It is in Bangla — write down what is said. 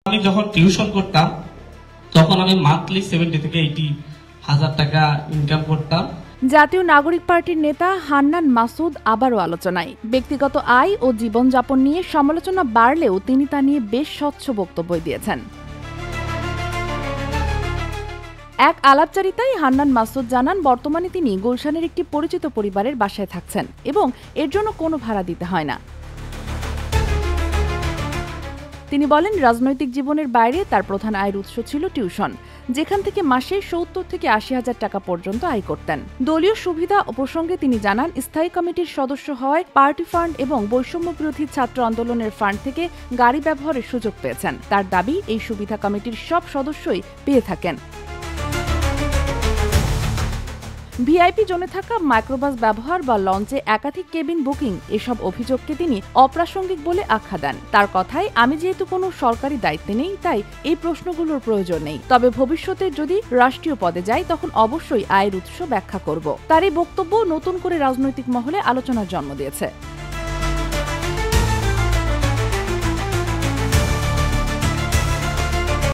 আমি যখন টিউশন করতাম তখন আমি মান্থলি 70 থেকে 80,000 টাকা ইনকাম করতাম। জাতীয় নাগরিক পার্টির নেতা হান্নান মাসুদ আবারও আলোচনায়। ব্যক্তিগত আয় ও জীবনযাপন নিয়ে সমালোচনা বাড়লেও তিনি তা নিয়ে বেশ স্বচ্ছ বক্তব্য দিয়েছেন। এক আলাপচারিতায় হান্নান মাসুদ জানান, বর্তমানে তিনি গুলশানের একটি পরিচিত পরিবারের বাসায় থাকছেন এবং এর জন্য কোনো ভাড়া দিতে হয় না। তিনি বলেন, রাজনৈতিক জীবনের বাইরে তার প্রধান আয়ের উৎস ছিল টিউশন, যেখান থেকে মাসে 70 থেকে 80,000 টাকা পর্যন্ত আয় করতেন। দলীয় সুবিধা ও প্রসঙ্গে তিনি জানান, স্থায়ী কমিটির সদস্য হওয়ায় পার্টি ফান্ড এবং বৈষম্য বিরোধী ছাত্র আন্দোলনের ফান্ড থেকে গাড়ি ব্যবহারের সুযোগ পেয়েছেন। তার দাবি, এই সুবিধা কমিটির সব সদস্যই পেয়ে থাকেন। ভিআইপি জোনে থাকা মাইক্রোবাস ব্যবহার বা লঞ্চে একাধিক কেবিন বুকিং, এসব অভিযোগকে তিনি অপ্রাসঙ্গিক বলে আখ্যা দেন। তার কথায়, আমি যেহেতু কোনো সরকারি দায়িত্বে নেই, তাই এই প্রশ্নগুলোর প্রয়োজন নেই। তবে ভবিষ্যতে যদি রাষ্ট্রীয় পদে যাই, তখন অবশ্যই আয়ের উৎস ব্যাখ্যা করব। তার এই বক্তব্য নতুন করে রাজনৈতিক মহলে আলোচনার জন্ম দিয়েছে।